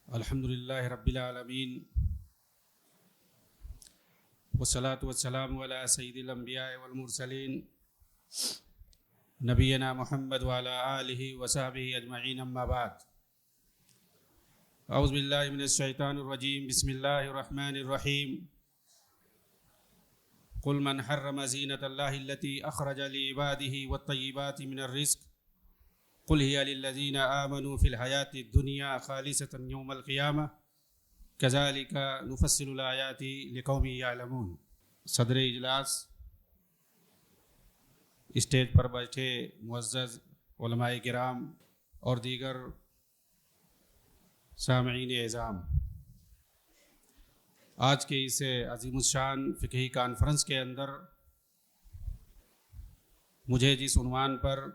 الحمدللہ رب العالمین والصلاة والسلام علی سید الانبیاء والمرسلین نبینا محمد وعلی آلہ وصحبہ اجمعین، اما بعد۔ اعوذ باللہ من الشیطان الرجیم، بسم اللہ الرحمن الرحیم۔ قل من حرم زینۃ اللہ التی اخرج لعبادہ والطیبات من الرزق قل هي للذین آمنوا فی الحیاۃ الدنیا خالصۃ یوم القیامہ کذالک نفصل الآیات لقوم یعلمون۔ صدر اجلاس، اسٹیج پر بیٹھے معزز علماء کرام اور دیگر سامعین اعظام، آج کے اس عظیم الشان فقہی کانفرنس کے اندر مجھے جس عنوان پر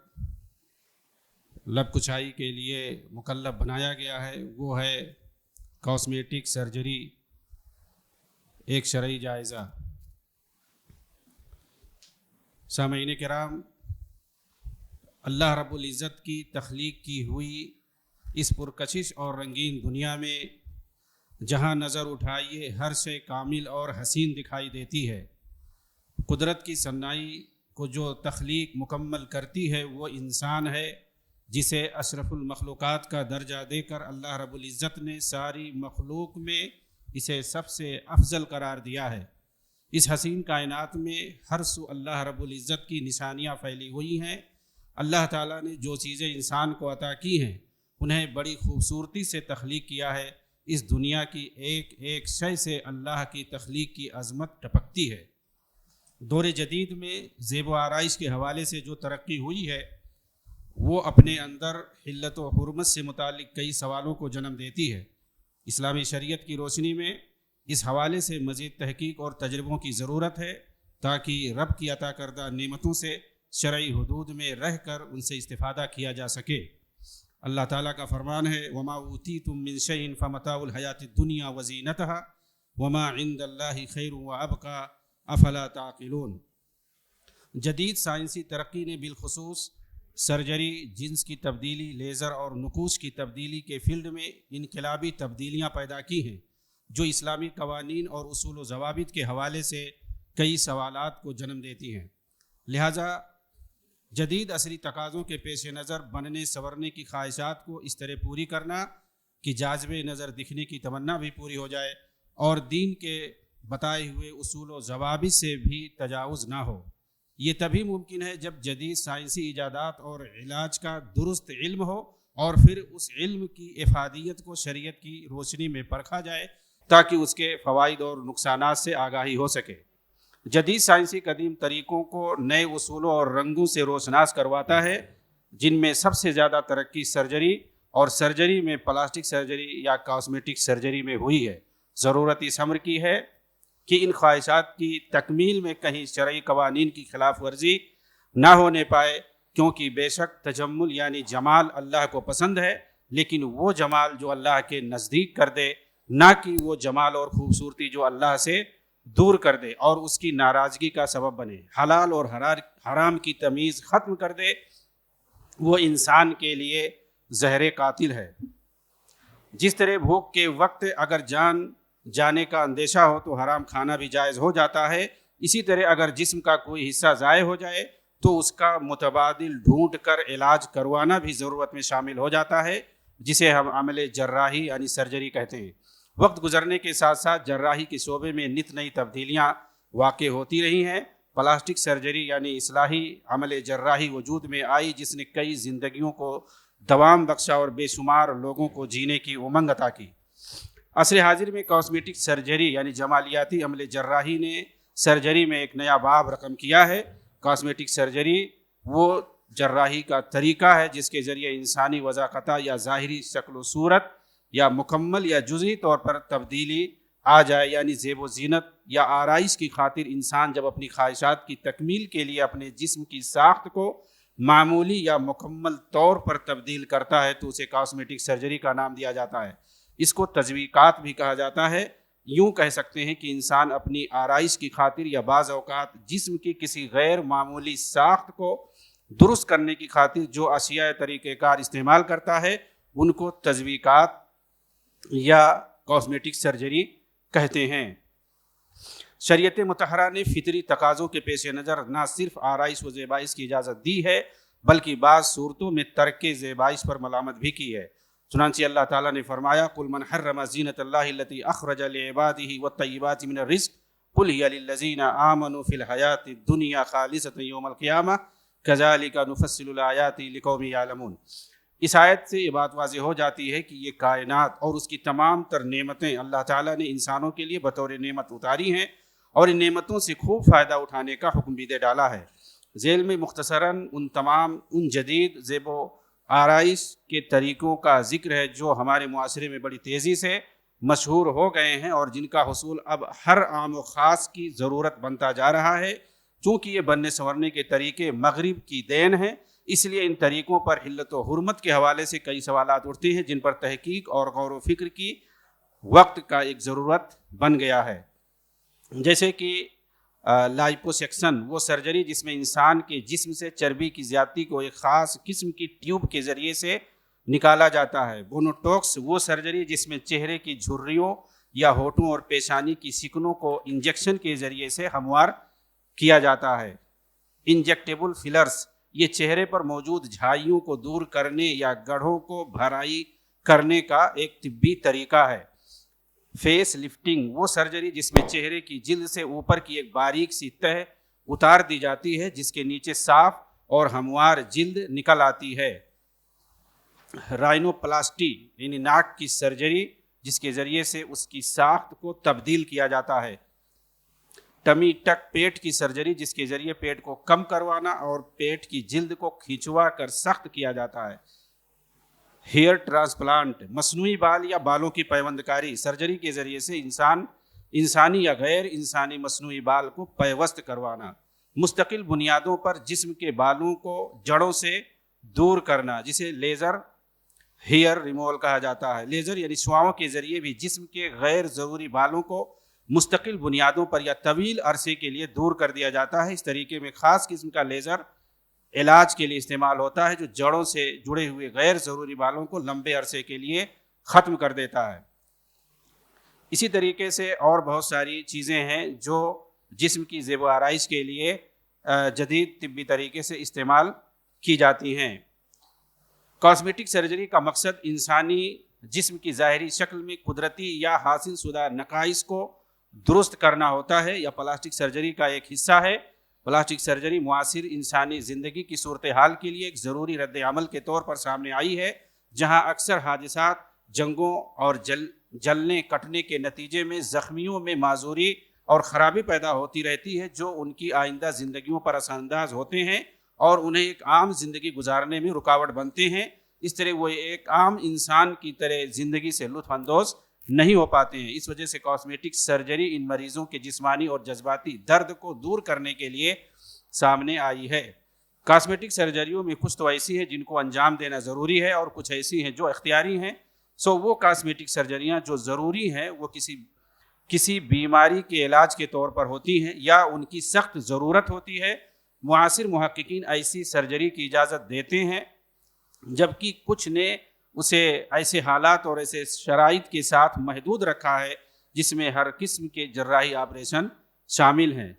لب کچائی کے لیے مکلف بنایا گیا ہے وہ ہے کاسمیٹک سرجری، ایک شرعی جائزہ۔ سامعین کرام، اللہ رب العزت کی تخلیق کی ہوئی اس پرکشش اور رنگین دنیا میں جہاں نظر اٹھائیے ہر شے کامل اور حسین دکھائی دیتی ہے۔ قدرت کی صنائی کو جو تخلیق مکمل کرتی ہے وہ انسان ہے، جسے اشرف المخلوقات کا درجہ دے کر اللہ رب العزت نے ساری مخلوق میں اسے سب سے افضل قرار دیا ہے۔ اس حسین کائنات میں ہر سو اللہ رب العزت کی نشانیاں پھیلی ہوئی ہیں۔ اللہ تعالیٰ نے جو چیزیں انسان کو عطا کی ہیں انہیں بڑی خوبصورتی سے تخلیق کیا ہے۔ اس دنیا کی ایک ایک شے سے اللہ کی تخلیق کی عظمت ٹپکتی ہے۔ دور جدید میں زیب و آرائش کے حوالے سے جو ترقی ہوئی ہے وہ اپنے اندر حلت و حرمت سے متعلق کئی سوالوں کو جنم دیتی ہے۔ اسلامی شریعت کی روشنی میں اس حوالے سے مزید تحقیق اور تجربوں کی ضرورت ہے تاکہ رب کی عطا کردہ نعمتوں سے شرعی حدود میں رہ کر ان سے استفادہ کیا جا سکے۔ اللہ تعالیٰ کا فرمان ہے وَمَا أُوتِيتُم مِّن شَيْءٍ فَمَتَاعُ الْحَيَاةِ الدُّنْيَا وَزِينَتُهَا وَمَا عِندَ اللَّهِ خَيْرٌ وَأَبْقَىٰ أَفَلَا تَعْقِلُونَ۔ جدید سائنسی ترقی نے بالخصوص سرجری، جنس کی تبدیلی، لیزر اور نقوش کی تبدیلی کے فیلڈ میں انقلابی تبدیلیاں پیدا کی ہیں جو اسلامی قوانین اور اصول و ضوابط کے حوالے سے کئی سوالات کو جنم دیتی ہیں۔ لہٰذا جدید عصری تقاضوں کے پیش نظر بننے سنورنے کی خواہشات کو اس طرح پوری کرنا کہ جاذب نظر دکھنے کی تمنا بھی پوری ہو جائے اور دین کے بتائے ہوئے اصول و ضوابط سے بھی تجاوز نہ ہو، یہ تبھی ممکن ہے جب جدید سائنسی ایجادات اور علاج کا درست علم ہو اور پھر اس علم کی افادیت کو شریعت کی روشنی میں پرکھا جائے تاکہ اس کے فوائد اور نقصانات سے آگاہی ہو سکے۔ جدید سائنسی قدیم طریقوں کو نئے اصولوں اور رنگوں سے روشناس کرواتا ہے، جن میں سب سے زیادہ ترقی سرجری اور سرجری میں پلاسٹک سرجری یا کاسمیٹک سرجری میں ہوئی ہے۔ ضرورت اس امر کی ہے کہ ان خواہشات کی تکمیل میں کہیں شرعی قوانین کی خلاف ورزی نہ ہونے پائے، کیونکہ بے شک تجمل یعنی جمال اللہ کو پسند ہے، لیکن وہ جمال جو اللہ کے نزدیک کر دے، نہ کہ وہ جمال اور خوبصورتی جو اللہ سے دور کر دے اور اس کی ناراضگی کا سبب بنے، حلال اور حرام کی تمیز ختم کر دے، وہ انسان کے لیے زہر قاتل ہے۔ جس طرح بھوک کے وقت اگر جان جانے کا اندیشہ ہو تو حرام کھانا بھی جائز ہو جاتا ہے، اسی طرح اگر جسم کا کوئی حصہ ضائع ہو جائے تو اس کا متبادل ڈھونڈ کر علاج کروانا بھی ضرورت میں شامل ہو جاتا ہے، جسے ہم عمل جراحی یعنی سرجری کہتے ہیں۔ وقت گزرنے کے ساتھ ساتھ جراحی کے شعبے میں نت نئی تبدیلیاں واقع ہوتی رہی ہیں۔ پلاسٹک سرجری یعنی اصلاحی عمل جراحی وجود میں آئی، جس نے کئی زندگیوں کو دوام بخشا اور بے شمار لوگوں کو جینے کی امنگ عطا کی۔ عصر حاضر میں کاسمیٹک سرجری یعنی جمالیاتی عمل جراحی نے سرجری میں ایک نیا باب رقم کیا ہے۔ کاسمیٹک سرجری وہ جراحی کا طریقہ ہے جس کے ذریعے انسانی وضاقتہ یا ظاہری شکل و صورت یا مکمل یا جزئی طور پر تبدیلی آ جائے، یعنی زیب و زینت یا آرائش کی خاطر انسان جب اپنی خواہشات کی تکمیل کے لیے اپنے جسم کی ساخت کو معمولی یا مکمل طور پر تبدیل کرتا ہے تو اسے کاسمیٹک سرجری کا نام دیا جاتا ہے۔ اس کو تجویقات بھی کہا جاتا ہے۔ یوں کہہ سکتے ہیں کہ انسان اپنی آرائش کی خاطر یا بعض اوقات جسم کی کسی غیر معمولی ساخت کو درست کرنے کی خاطر جو اشیاء طریقہ کار استعمال کرتا ہے ان کو تجویقات یا کاسمیٹک سرجری کہتے ہیں۔ شریعت مطہرہ نے فطری تقاضوں کے پیش نظر نہ صرف آرائش و زیبائش کی اجازت دی ہے بلکہ بعض صورتوں میں ترک زیبائش پر ملامت بھی کی ہے۔ چنانچہ اللہ تعالیٰ نے فرمایا قل من حرم زینۃ اللہ التی اخرج لعبادہ والطیبات من الرزق قل ہی للذین آمنوا فی الحیاۃ الدنیا خالصۃ یوم القیامہ کذالک نفصل الآیات لقوم یعلمون۔ اس آیت سے یہ بات واضح ہو جاتی ہے کہ یہ کائنات اور اس کی تمام تر نعمتیں اللہ تعالیٰ نے انسانوں کے لیے بطور نعمت اتاری ہیں اور ان نعمتوں سے خوب فائدہ اٹھانے کا حکم بھی دے ڈالا ہے۔ ذیل میں مختصراً ان جدید زیب و آرائش کے طریقوں کا ذکر ہے جو ہمارے معاشرے میں بڑی تیزی سے مشہور ہو گئے ہیں اور جن کا حصول اب ہر عام و خاص کی ضرورت بنتا جا رہا ہے۔ چونکہ یہ بننے سنورنے کے طریقے مغرب کی دین ہیں، اس لیے ان طریقوں پر حلت و حرمت کے حوالے سے کئی سوالات اٹھتے ہیں جن پر تحقیق اور غور و فکر کی وقت کا ایک ضرورت بن گیا ہے۔ جیسے کہ لائپوسیکشن، وہ سرجری جس میں انسان کے جسم سے چربی کی زیادتی کو ایک خاص قسم کی ٹیوب کے ذریعے سے نکالا جاتا ہے۔ بونوٹوکس، وہ سرجری جس میں چہرے کی جھریوں یا ہونٹوں اور پیشانی کی سکنوں کو انجیکشن کے ذریعے سے ہموار کیا جاتا ہے۔ انجیکٹیبل فلرز، یہ چہرے پر موجود جھائیوں کو دور کرنے یا گڑھوں کو بھرائی کرنے کا ایک طبی طریقہ ہے۔ فیس لفٹنگ، وہ سرجری جس میں چہرے کی جلد سے اوپر کی ایک باریک سی تہ اتار دی جاتی ہے جس کے نیچے صاف اور ہموار جلد نکل آتی ہے۔ رائنوپلاسٹی، یعنی ناک کی سرجری جس کے ذریعے سے اس کی ساخت کو تبدیل کیا جاتا ہے۔ ٹمی ٹک، پیٹ کی سرجری جس کے ذریعے پیٹ کو کم کروانا اور پیٹ کی جلد کو کھینچوا کر سخت کیا جاتا ہے۔ ہیئر ٹرانسپلانٹ، مصنوعی بال یا بالوں کی پیوند کاری، سرجری کے ذریعے سے انسانی یا غیر انسانی مصنوعی بال کو پیوست کروانا۔ مستقل بنیادوں پر جسم کے بالوں کو جڑوں سے دور کرنا جسے لیزر ہیئر ریموول کہا جاتا ہے۔ لیزر یعنی شعاعوں کے ذریعے بھی جسم کے غیر ضروری بالوں کو مستقل بنیادوں پر یا طویل عرصے کے لیے دور کر دیا جاتا ہے۔ اس طریقے میں خاص قسم کا لیزر علاج کے لیے استعمال ہوتا ہے جو جڑوں سے جڑے ہوئے غیر ضروری بالوں کو لمبے عرصے کے لیے ختم کر دیتا ہے۔ اسی طریقے سے اور بہت ساری چیزیں ہیں جو جسم کی زیب و آرائش کے لیے جدید طبی طریقے سے استعمال کی جاتی ہیں۔ کاسمیٹک سرجری کا مقصد انسانی جسم کی ظاہری شکل میں قدرتی یا حاصل شدہ نقائص کو درست کرنا ہوتا ہے یا پلاسٹک سرجری کا ایک حصہ ہے۔ پلاسٹک سرجری معاصر انسانی زندگی کی صورتحال کے لیے ایک ضروری رد عمل کے طور پر سامنے آئی ہے، جہاں اکثر حادثات، جنگوں اور جلنے کٹنے کے نتیجے میں زخمیوں میں معذوری اور خرابی پیدا ہوتی رہتی ہے جو ان کی آئندہ زندگیوں پر اثر انداز ہوتے ہیں اور انہیں ایک عام زندگی گزارنے میں رکاوٹ بنتے ہیں۔ اس طرح وہ ایک عام انسان کی طرح زندگی سے لطف اندوز نہیں ہو پاتے ہیں۔ اس وجہ سے کاسمیٹک سرجری ان مریضوں کے جسمانی اور جذباتی درد کو دور کرنے کے لیے سامنے آئی ہے۔ کاسمیٹک سرجریوں میں کچھ تو ایسی ہیں جن کو انجام دینا ضروری ہے اور کچھ ایسی ہیں جو اختیاری ہیں۔ وہ کاسمیٹک سرجریاں جو ضروری ہیں وہ کسی بیماری کے علاج کے طور پر ہوتی ہیں یا ان کی سخت ضرورت ہوتی ہے۔ معاصر محققین ایسی سرجری کی اجازت دیتے ہیں جبکہ کچھ نے اسے ایسے حالات اور ایسے شرائط کے ساتھ محدود رکھا ہے جس میں ہر قسم کے جراحی آپریشن شامل ہیں۔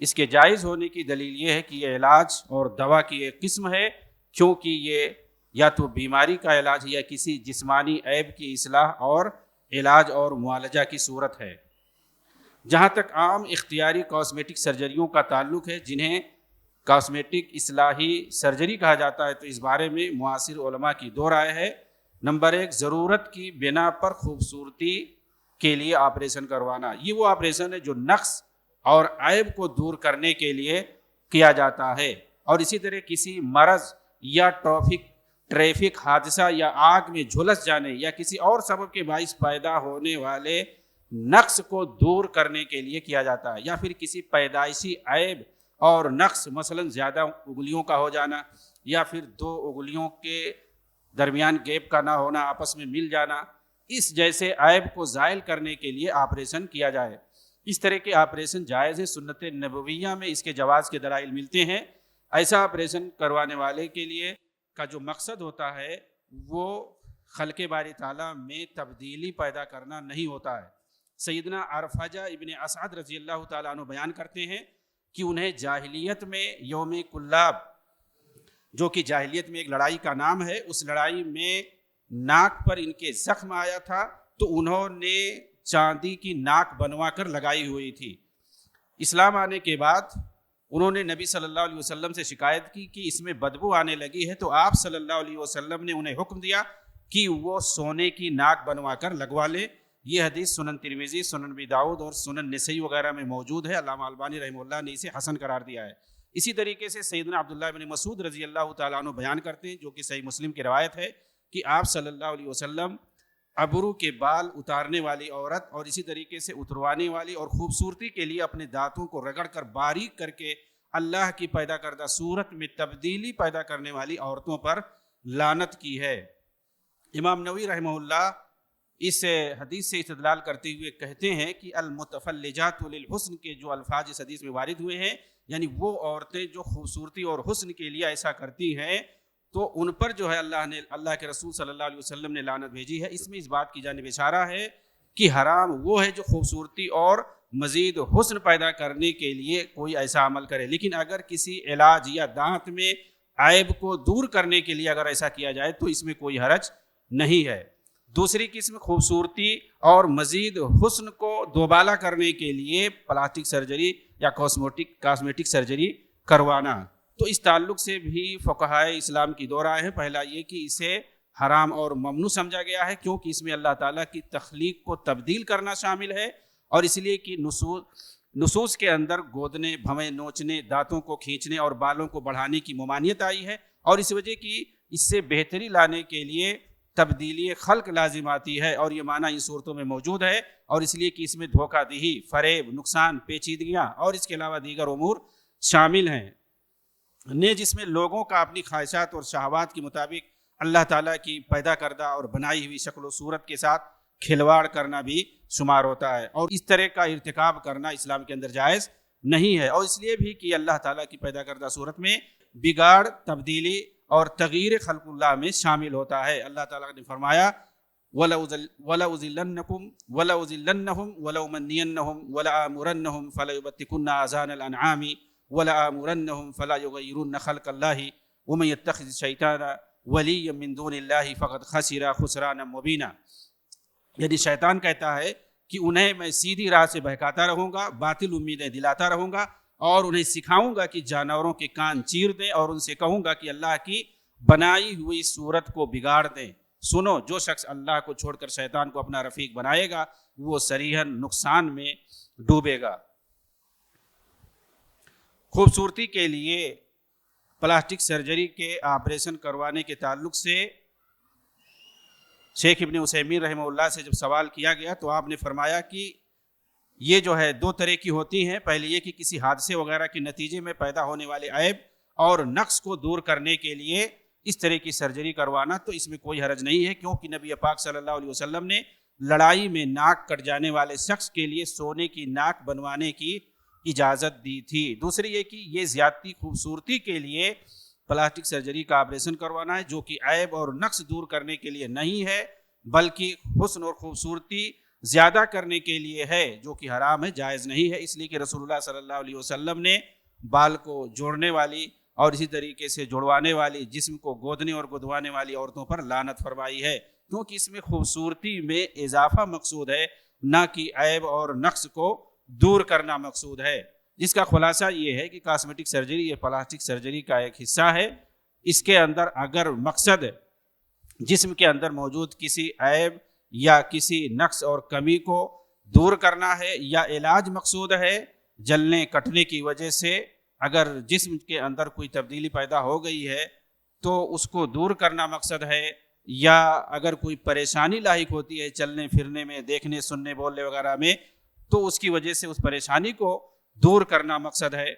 اس کے جائز ہونے کی دلیل یہ ہے کہ یہ علاج اور دوا کی ایک قسم ہے، کیونکہ یہ یا تو بیماری کا علاج یا کسی جسمانی عیب کی اصلاح اور علاج اور معالجہ کی صورت ہے۔ جہاں تک عام اختیاری کاسمیٹک سرجریوں کا تعلق ہے جنہیں کاسمیٹک اصلاحی سرجری کہا جاتا ہے، تو اس بارے میں معاصر علماء کی دو رائے ہے۔ نمبر 1، ضرورت کی بنا پر خوبصورتی کے لیے آپریشن کروانا۔ یہ وہ آپریشن ہے جو نقص اور عیب کو دور کرنے کے لیے کیا جاتا ہے، اور اسی طرح کسی مرض یا ٹریفک حادثہ یا آگ میں جھلس جانے یا کسی اور سبب کے باعث پیدا ہونے والے نقص کو دور کرنے کے لیے کیا جاتا ہے، یا پھر کسی پیدائشی عیب اور نقص، مثلا زیادہ انگلیوں کا ہو جانا یا پھر 2 انگلیوں کے درمیان گیپ کا نہ ہونا، آپس میں مل جانا، اس جیسے عیب کو زائل کرنے کے لیے آپریشن کیا جائے۔ اس طرح کے آپریشن جائز ہے۔ سنت نبویہ میں اس کے جواز کے دلائل ملتے ہیں۔ ایسا آپریشن کروانے والے کے لیے کا جو مقصد ہوتا ہے وہ خلق باری تعالیٰ میں تبدیلی پیدا کرنا نہیں ہوتا ہے۔ سیدنا عرفجہ ابن اسعد رضی اللہ تعالیٰ عنہ بیان کرتے ہیں کہ انہیں جاہلیت میں یوم کلاب، جو کہ جاہلیت میں ایک لڑائی کا نام ہے، اس لڑائی میں ناک پر ان کے زخم آیا تھا، تو انہوں نے چاندی کی ناک بنوا کر لگائی ہوئی تھی۔ اسلام آنے کے بعد انہوں نے نبی صلی اللہ علیہ وسلم سے شکایت کی کہ اس میں بدبو آنے لگی ہے، تو آپ صلی اللہ علیہ وسلم نے انہیں حکم دیا کہ وہ سونے کی ناک بنوا کر لگوا لیں۔ یہ حدیث سنن ترمذی، سنن ابی داؤد اور سنن نسائی وغیرہ میں موجود ہے۔ علامہ البانی رحمہ اللہ نے اسے حسن قرار دیا ہے۔ اسی طریقے سے سیدنا عبداللہ بن مسعود رضی اللہ تعالیٰ عنہ بیان کرتے ہیں، جو کہ صحیح مسلم کی روایت ہے، کہ آپ صلی اللہ علیہ وسلم ابرو کے بال اتارنے والی عورت اور اسی طریقے سے اتروانے والی اور خوبصورتی کے لیے اپنے دانتوں کو رگڑ کر باریک کر کے اللہ کی پیدا کردہ صورت میں تبدیلی پیدا کرنے والی عورتوں پر لعنت کی ہے۔ امام نووی رحمہ اللہ اس حدیث سے استدلال کرتے ہوئے کہتے ہیں کہ المتفلجات للحسن کے جو الفاظ اس حدیث میں وارد ہوئے ہیں، یعنی وہ عورتیں جو خوبصورتی اور حسن کے لیے ایسا کرتی ہیں، تو ان پر جو ہے اللہ کے رسول صلی اللہ علیہ وسلم نے لعنت بھیجی ہے۔ اس میں اس بات کی جانب اشارہ ہے کہ حرام وہ ہے جو خوبصورتی اور مزید حسن پیدا کرنے کے لیے کوئی ایسا عمل کرے، لیکن اگر کسی علاج یا دانت میں عیب کو دور کرنے کے لیے اگر ایسا کیا جائے تو اس میں کوئی حرج نہیں ہے۔ دوسری قسم خوبصورتی اور مزید حسن کو دوبالا کرنے کے لیے پلاسٹک سرجری یا کاسمیٹک سرجری کروانا، تو اس تعلق سے بھی فقہائے اسلام کی دو رائے ہیں۔ پہلا یہ کہ اسے حرام اور ممنوع سمجھا گیا ہے، کیونکہ اس میں اللہ تعالیٰ کی تخلیق کو تبدیل کرنا شامل ہے، اور اس لیے کہ نصوص کے اندر گودنے، بھویں نوچنے، دانتوں کو کھینچنے اور بالوں کو بڑھانے کی ممانعت آئی ہے، اور اس وجہ کی اس سے بہتری لانے کے لیے تبدیلی خلق لازم آتی ہے، اور یہ معنی ان صورتوں میں موجود ہے، اور اس لیے کہ اس میں دھوکہ دہی، فریب، نقصان، پیچیدگیاں اور اس کے علاوہ دیگر امور شامل ہیں، جس میں لوگوں کا اپنی خواہشات اور شہوات کے مطابق اللہ تعالیٰ کی پیدا کردہ اور بنائی ہوئی شکل و صورت کے ساتھ کھلواڑ کرنا بھی شمار ہوتا ہے، اور اس طرح کا ارتکاب کرنا اسلام کے اندر جائز نہیں ہے، اور اس لیے بھی کہ اللہ تعالیٰ کی پیدا کردہ صورت میں بگاڑ، تبدیلی اور تغییر خلق اللہ میں شامل ہوتا ہے۔ اللہ تعالیٰ نے فرمایا وَلَأُضِلَّنَّكُمْ وَلَأُضِلَّنَّهُمْ وَلَأُمَنِّيَنَّهُمْ وَلَآمُرَنَّهُمْ فَلَيُبَتِّكُنَّ آذَانَ الْأَنْعَامِ وَلَآمُرَنَّهُمْ خَلْقَ اللَّهِ وَمَن يَتَّخِذِ الشَّيْطَانَ وَلِيًّا مِّن دُونِ اللَّهِ فَقَدْ خَسِرَ خُسْرَانًا مُّبِينًا، یعنی شیطان کہتا ہے کہ انہیں میں سیدھی راہ سے بہکاتا رہوں گا، باطل امیدیں دلاتا رہوں گا، اور انہیں سکھاؤں گا کہ جانوروں کے کان چیر دیں، اور ان سے کہوں گا کہ اللہ کی بنائی ہوئی صورت کو بگاڑ دیں۔ سنو، جو شخص اللہ کو چھوڑ کر شیطان کو اپنا رفیق بنائے گا وہ صریحاً نقصان میں ڈوبے گا۔ خوبصورتی کے لیے پلاسٹک سرجری کے آپریشن کروانے کے تعلق سے شیخ ابن عثیمین رحمہ اللہ سے جب سوال کیا گیا تو آپ نے فرمایا کہ یہ جو ہے دو طرح کی ہوتی ہیں۔ پہلے یہ کہ کسی حادثے وغیرہ کے نتیجے میں پیدا ہونے والے عیب اور نقص کو دور کرنے کے لیے اس طرح کی سرجری کروانا، تو اس میں کوئی حرج نہیں ہے، کیونکہ نبی پاک صلی اللہ علیہ وسلم نے لڑائی میں ناک کٹ جانے والے شخص کے لیے سونے کی ناک بنوانے کی اجازت دی تھی۔ دوسری یہ کہ یہ زیادتی خوبصورتی کے لیے پلاسٹک سرجری کا آپریشن کروانا ہے، جو کہ عیب اور نقص دور کرنے کے لیے نہیں ہے، بلکہ حسن اور خوبصورتی زیادہ کرنے کے لیے ہے، جو کہ حرام ہے، جائز نہیں ہے۔ اس لیے کہ رسول اللہ صلی اللہ علیہ وسلم نے بال کو جوڑنے والی اور اسی طریقے سے جڑوانے والی، جسم کو گودنے اور گدوانے والی عورتوں پر لعنت فرمائی ہے، کیونکہ اس میں خوبصورتی میں اضافہ مقصود ہے، نہ کہ عیب اور نقص کو دور کرنا مقصود ہے۔ جس کا خلاصہ یہ ہے کہ کاسمیٹک سرجری یہ پلاسٹک سرجری کا ایک حصہ ہے۔ اس کے اندر اگر مقصد جسم کے اندر موجود کسی عیب یا کسی نقص اور کمی کو دور کرنا ہے، یا علاج مقصود ہے جلنے کٹنے کی وجہ سے، اگر جسم کے اندر کوئی تبدیلی پیدا ہو گئی ہے تو اس کو دور کرنا مقصد ہے، یا اگر کوئی پریشانی لاحق ہوتی ہے چلنے پھرنے میں، دیکھنے سننے بولنے وغیرہ میں، تو اس کی وجہ سے اس پریشانی کو دور کرنا مقصد ہے،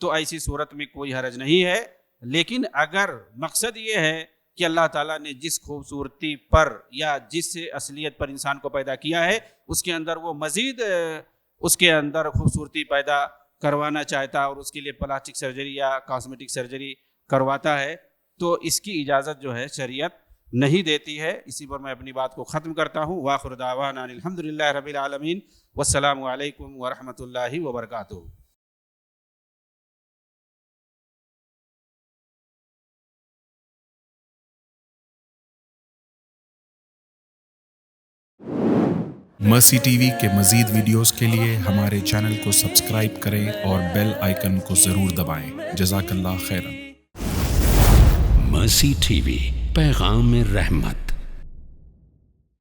تو ایسی صورت میں کوئی حرج نہیں ہے۔ لیکن اگر مقصد یہ ہے کہ اللہ تعالیٰ نے جس خوبصورتی پر یا جس اصلیت پر انسان کو پیدا کیا ہے اس کے اندر وہ مزید اس کے اندر خوبصورتی پیدا کروانا چاہتا ہے اور اس کے لیے پلاسٹک سرجری یا کاسمیٹک سرجری کرواتا ہے، تو اس کی اجازت جو ہے شریعت نہیں دیتی ہے. اسی پر میں اپنی بات کو ختم کرتا ہوں. وآخر دعوانا الحمدللہ رب العالمین والسلام علیکم ورحمۃ اللہ وبرکاتہ. مرسی ٹی وی کے مزید ویڈیوز کے لیے ہمارے چینل کو سبسکرائب کریں اور بیل آئیکن کو ضرور دبائیں. جزاک اللہ خیرا. مرسی ٹی وی، پیغام رحمت.